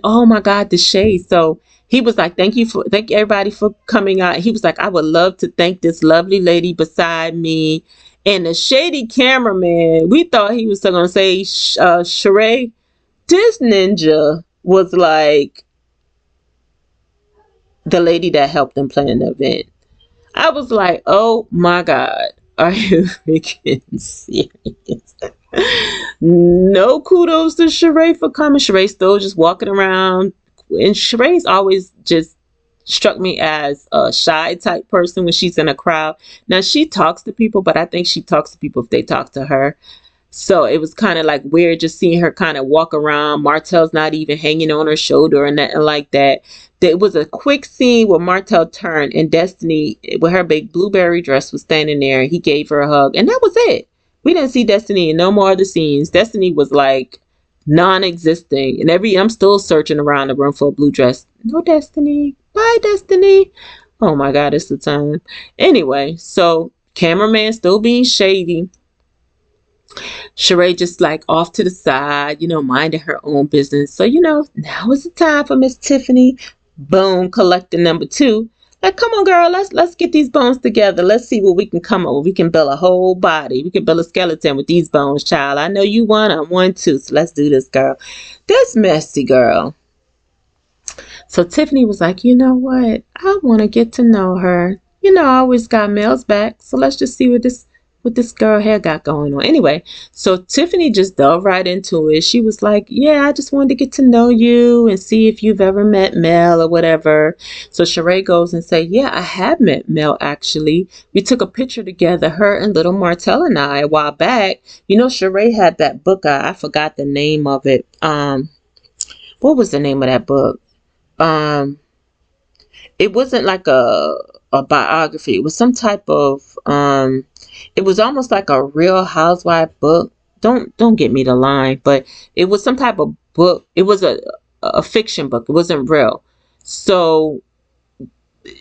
oh my God, the shade. So he was like, thank you everybody for coming out. He was like, I would love to thank this lovely lady beside me. And the shady cameraman, we thought he was going to say, Sheree, this ninja was like the lady that helped them plan the event. I was like, oh my God, are you freaking serious? No kudos to Sheree for coming. Sheree's still just walking around. And Sheree's always just struck me as a shy type person when she's in a crowd. Now, she talks to people, but I think she talks to people if they talk to her. So it was kind of like weird just seeing her kind of walk around. Martel's not even hanging on her shoulder or nothing like that. There was a quick scene where Martel turned and Destiny, with her big blueberry dress, was standing there. And he gave her a hug, and that was it. We didn't see Destiny in no more of the scenes. Destiny was like non-existing. And I'm still searching around the room for a blue dress. No Destiny. Bye, Destiny. Oh my God, it's the time. Anyway, so cameraman still being shady. Sheree just like off to the side, minding her own business. So, now is the time for Miss Tiffany. Bone collector number 2. Like, come on, girl, let's get these bones together. Let's see what we can come up with. We can build a whole body. We can build a skeleton with these bones, child. I know you want them, one too. So let's do this, girl. This messy girl. So Tiffany was like, you know what? I want to get to know her. I always got Mel's back. So let's just see what this girl here got going on. Anyway, so Tiffany just dove right into it. She was like, yeah, I just wanted to get to know you and see if you've ever met Mel or whatever. So Sheree goes and say, yeah, I have met Mel actually. We took a picture together, her and little Martel and I, a while back. Sheree had that book. I forgot the name of it. What was the name of that book? It wasn't like a biography. It was some type of it was almost like a Real Housewife book. Don't get me the line, but it was some type of book. It was a fiction book. It wasn't real. So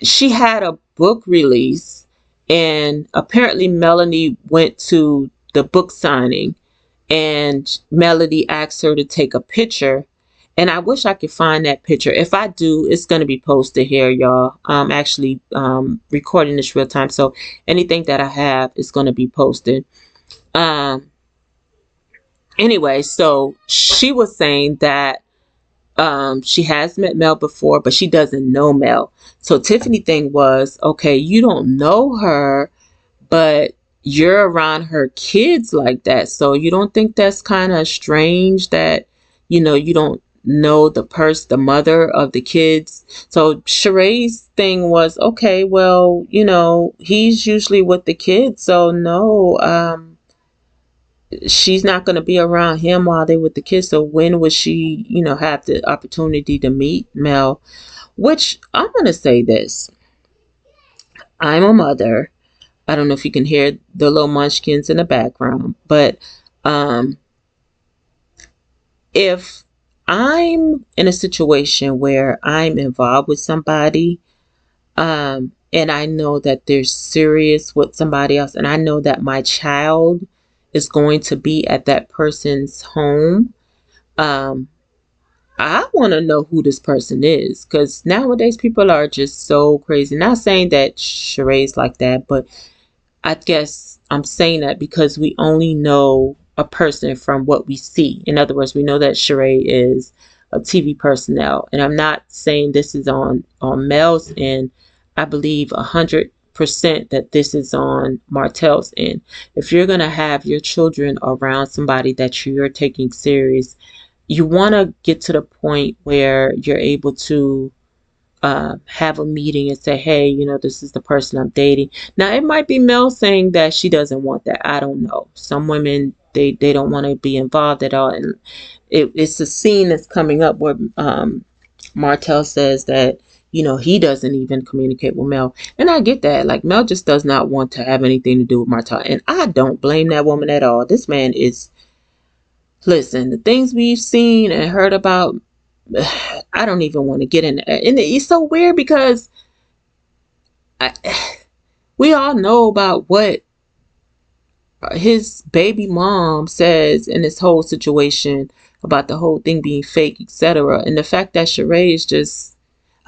she had a book release, and apparently Melanie went to the book signing, and Melody asked her to take a picture. And I wish I could find that picture. If I do, it's going to be posted here, y'all. I'm actually recording this real time. So anything that I have is going to be posted. Anyway, so she was saying that she has met Mel before, but she doesn't know Mel. So Tiffany thing was, okay, you don't know her, but you're around her kids like that. So you don't think that's kind of strange that, you don't know the mother of the kids. So Sheree's thing was, okay, well, he's usually with the kids, so no, she's not going to be around him while they're with the kids. So when would she, have the opportunity to meet Mel? Which I'm going to say this. I'm a mother. I don't know if you can hear the little munchkins in the background, but if I'm in a situation where I'm involved with somebody, and I know that they're serious with somebody else, and I know that my child is going to be at that person's home, I want to know who this person is, because nowadays people are just so crazy. Not saying that Sheree's like that, but I guess I'm saying that because we only know a person from what we see. In other words, we know that Sheree is a TV personnel, and I'm not saying this is on Mel's end. I believe 100% that this is on Martell's end. If you're gonna have your children around somebody that you're taking serious, you want to get to the point where you're able to have a meeting and say, hey, this is the person I'm dating. Now, it might be Mel saying that she doesn't want that. I don't know. Some women, they don't want to be involved at all. And it's a scene that's coming up where Martell says that, he doesn't even communicate with Mel. And I get that. Like, Mel just does not want to have anything to do with Martell. And I don't blame that woman at all. This man is, listen, the things we've seen and heard about, I don't even want to get in there. And it's so weird because I, we all know about what his baby mom says in this whole situation about the whole thing being fake, etc. And the fact that Sheree is just,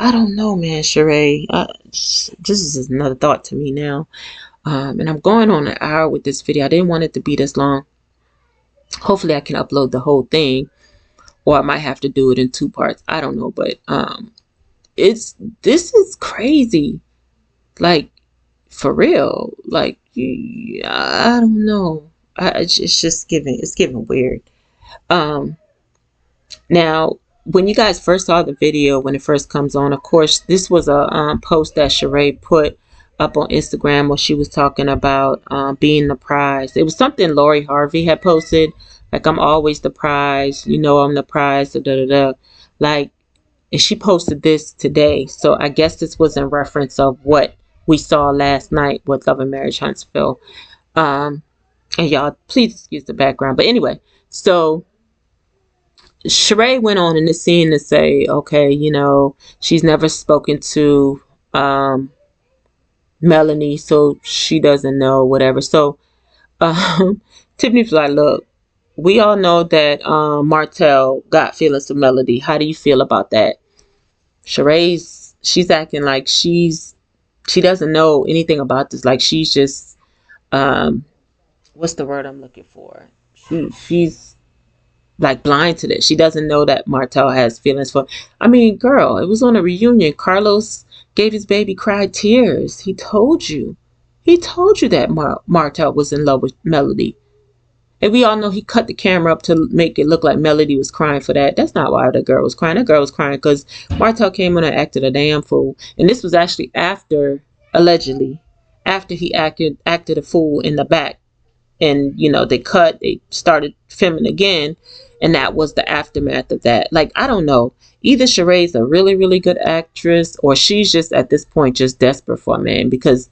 I don't know, man, Sheree. This is another thought to me now. And I'm going on an hour with this video. I didn't want it to be this long. Hopefully I can upload the whole thing, or I might have to do it in 2 parts. I don't know, but this is crazy. Like, for real. Like, I don't know. It's giving weird. Now, when you guys first saw the video, when it first comes on, of course, this was a post that Sheree put up on Instagram where she was talking about being the prize. It was something Lori Harvey had posted, like, I'm always the prize, I'm the prize, da da da. Like, and she posted this today, so I guess this was in reference of what we saw last night with Love and Marriage Huntsville. And y'all, please excuse the background, but anyway, so Sheree went on in the scene to say, okay, she's never spoken to Melanie, so she doesn't know, whatever. So Tiffany's like, look, we all know that Martell got feelings for Melody. How do you feel about that? She's acting like she doesn't know anything about this. Like, she's just what's the word I'm looking for? She's like blind to this. She doesn't know that Martell has feelings for. I mean, girl, it was on a reunion. Carlos gave his baby cried tears. He told you that Martell was in love with Melody. And we all know he cut the camera up to make it look like Melody was crying for that. That's not why the girl was crying. That girl was crying because Martell came in and acted a damn fool. And this was actually allegedly, after he acted a fool in the back. And, they started filming again. And that was the aftermath of that. Like, I don't know. Either Sheree's a really, really good actress, or she's just at this point just desperate for a man, because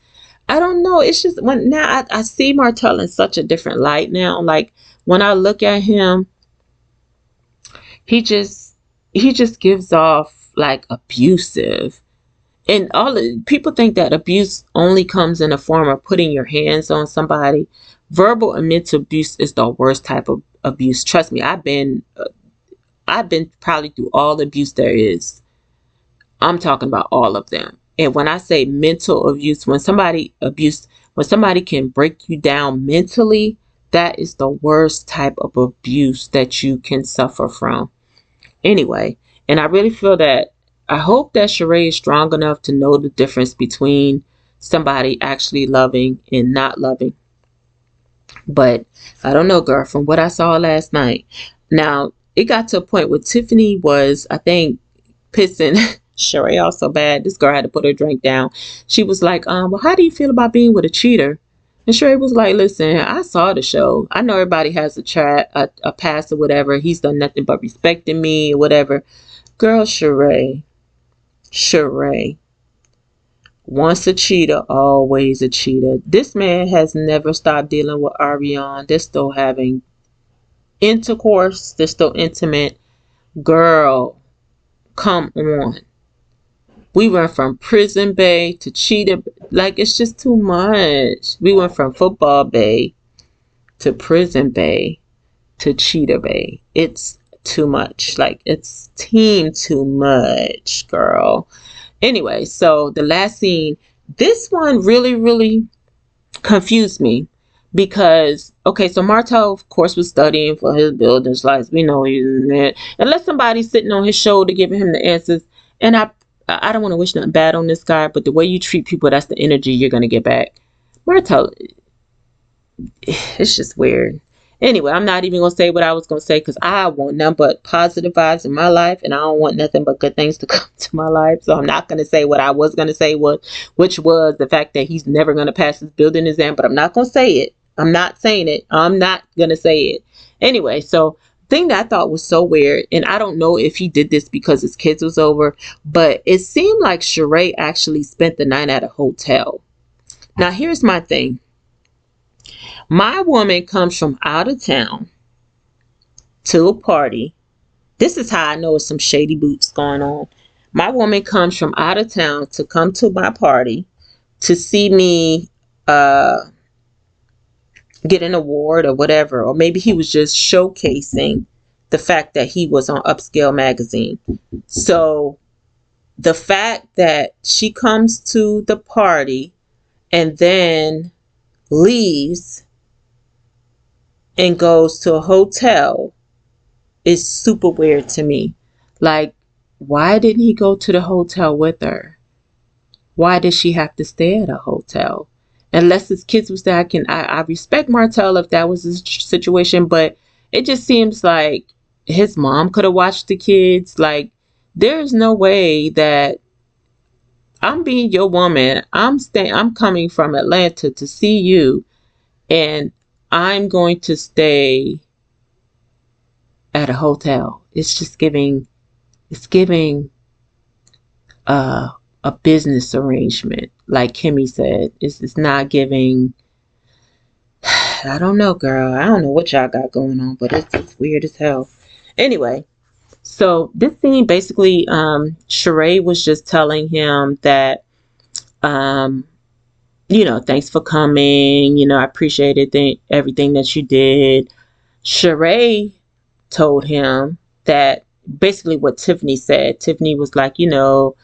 I don't know. It's just when now I see Martell in such a different light now. Like, when I look at him, he just gives off like abusive. And people think that abuse only comes in the form of putting your hands on somebody. Verbal and mental abuse is the worst type of abuse. Trust me, I've been probably through all the abuse there is. I'm talking about all of them. And when I say mental abuse, when somebody can break you down mentally, that is the worst type of abuse that you can suffer from. Anyway, and I really feel that, I hope that Sheree is strong enough to know the difference between somebody actually loving and not loving. But I don't know, girl, from what I saw last night. Now, it got to a point where Tiffany was, I think, pissing Sheree off so bad. This girl had to put her drink down. She was like, well, how do you feel about being with a cheater? And Sheree was like, listen, I saw the show. I know everybody has a past or whatever. He's done nothing but respecting me or whatever. Girl, Sheree, once a cheater, always a cheater. This man has never stopped dealing with Ariane. They're still having intercourse. They're still intimate. Girl, come on. We went from prison bay to cheater. Like, it's just too much. We went from football bay to prison bay to cheater bay. It's too much. Like, it's team too much, girl. Anyway, so the last scene, this one really confused me because, okay, so Martell, of course, was studying for his builder's license. We know he's in it. Unless somebody's sitting on his shoulder giving him the answers. And I don't want to wish nothing bad on this guy, but the way you treat people, that's the energy you're going to get back. Martell, it's just weird. Anyway, I'm not even going to say what I was going to say because I want nothing but positive vibes in my life, and I don't want nothing but good things to come to my life. So I'm not going to say what I was going to say, which was the fact that he's never going to pass his building exam, but I'm not going to say it. I'm not saying it. I'm not going to say it. Anyway, so thing that I thought was so weird, and I don't know if he did this because his kids was over, but it seemed like Sheree actually spent the night at a hotel. Now, here's my thing. My woman comes from out of town to a party. This is how I know it's some shady boots going on. My woman comes from out of town to come to my party to see me get an award or whatever. Or maybe he was just showcasing the fact that he was on Upscale magazine. So the fact that she comes to the party and then leaves and goes to a hotel is super weird to me. Like, why didn't he go to the hotel with her? Why did she have to stay at a hotel? Unless his kids was there, I respect Martell if that was his situation, but it just seems like his mom could have watched the kids. Like, there's no way that I'm being your woman. I'm coming from Atlanta to see you, and I'm going to stay at a hotel. It's just giving, it's giving a business arrangement. Like Kimmy said, it's not giving, I don't know, girl. I don't know what y'all got going on, but it's weird as hell. Anyway, so this scene basically, Sheree was just telling him that, thanks for coming. I appreciated everything that you did. Sheree told him that basically what Tiffany said. Tiffany was like, you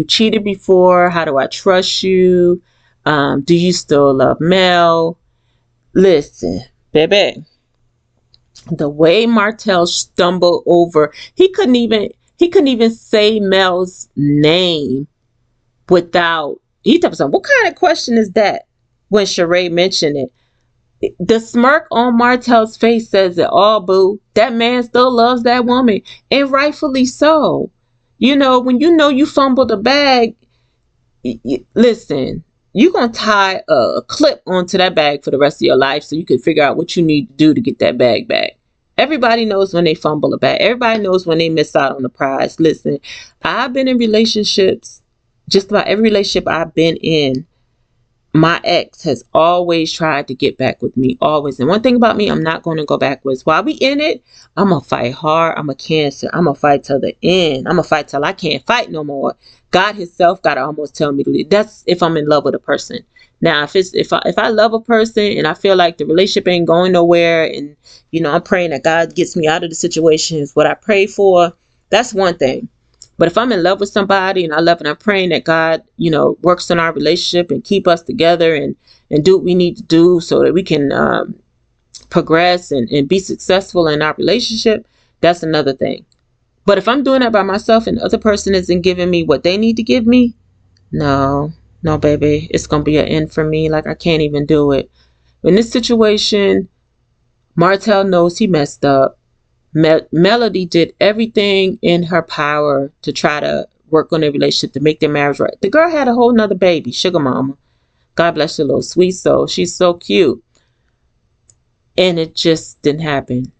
cheated before. How do I trust you? Do you still love Mel? Listen, baby, the way Martell stumbled over, he couldn't even say Mel's name without, he told me, what kind of question is that? When Sheree mentioned it, the smirk on Martell's face says it all, boo. That man still loves that woman, and rightfully so. When you fumbled a bag, listen, you're going to tie a clip onto that bag for the rest of your life so you can figure out what you need to do to get that bag back. Everybody knows when they fumble a bag. Everybody knows when they miss out on the prize. Listen, I've been in relationships, just about every relationship I've been in, my ex has always tried to get back with me, always. And one thing about me, I'm not going to go backwards. While we in it, I'm going to fight hard. I'm a Cancer. I'm going to fight till the end. I'm going to fight till I can't fight no more. God himself got to almost tell me to leave. That's if I'm in love with a person. Now, if I love a person and I feel like the relationship ain't going nowhere, and I'm praying that God gets me out of the situation, is what I pray for. That's one thing. But if I'm in love with somebody and I love and I'm praying that God, works on our relationship and keep us together and do what we need to do so that we can progress and be successful in our relationship, that's another thing. But if I'm doing that by myself and the other person isn't giving me what they need to give me, no, baby, it's going to be an end for me. Like, I can't even do it. In this situation, Martell knows he messed up. Melody did everything in her power to try to work on their relationship to make their marriage right. The girl had a whole nother baby, sugar mama. God bless her little sweet soul. She's so cute. And it just didn't happen.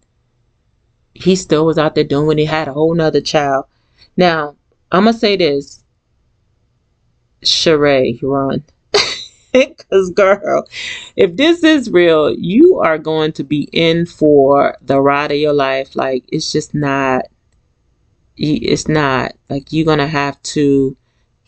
He still was out there doing what he had, a whole nother child. Now, I'm going to say this. Sheree, run. Because, girl, if this is real, you are going to be in for the ride of your life. Like, it's just not, like, you're going to have to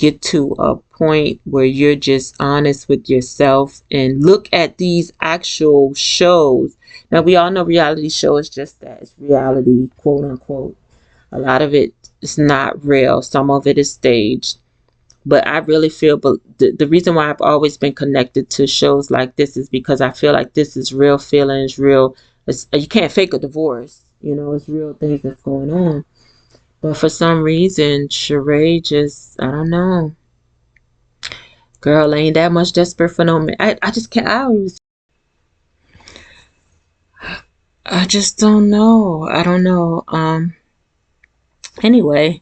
get to a point where you're just honest with yourself and look at these actual shows. Now, we all know reality show is just that. It's reality, quote unquote. A lot of it is not real. Some of it is staged. But I really feel, but the reason why I've always been connected to shows like this is because I feel like this is real feelings, real. You can't fake a divorce. You know, it's real things that's going on. But for some reason, Sheree just, I don't know. Girl ain't that much desperate for no man. I just can't. I just don't know. I don't know. Anyway,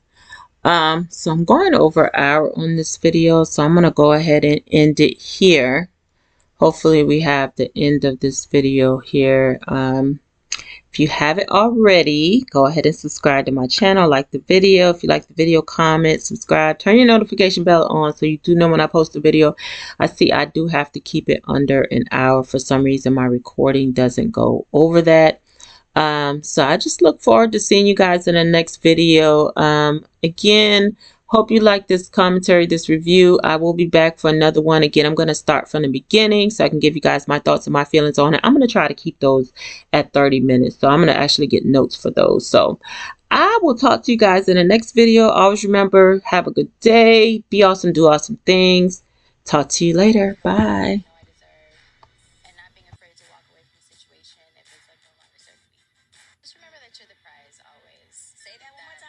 so I'm going over an hour on this video, so I'm gonna go ahead and end it here. Hopefully we have the end of this video here. If you haven't already, go ahead and subscribe to my channel, like the video. If you like the video, comment, subscribe, turn your notification bell on so you do know when I post a video. I see I do have to keep it under an hour. For some reason, my recording doesn't go over that. So I just look forward to seeing you guys in the next video. Again, hope you like this commentary, this review. I will be back for another one. Again, I'm going to start from the beginning so I can give you guys my thoughts and my feelings on it. I'm going to try to keep those at 30 minutes. So I'm going to actually get notes for those. So I will talk to you guys in the next video. Always remember, have a good day. Be awesome. Do awesome things. Talk to you later. Bye. Just remember that you're the prize always. Say that one more time.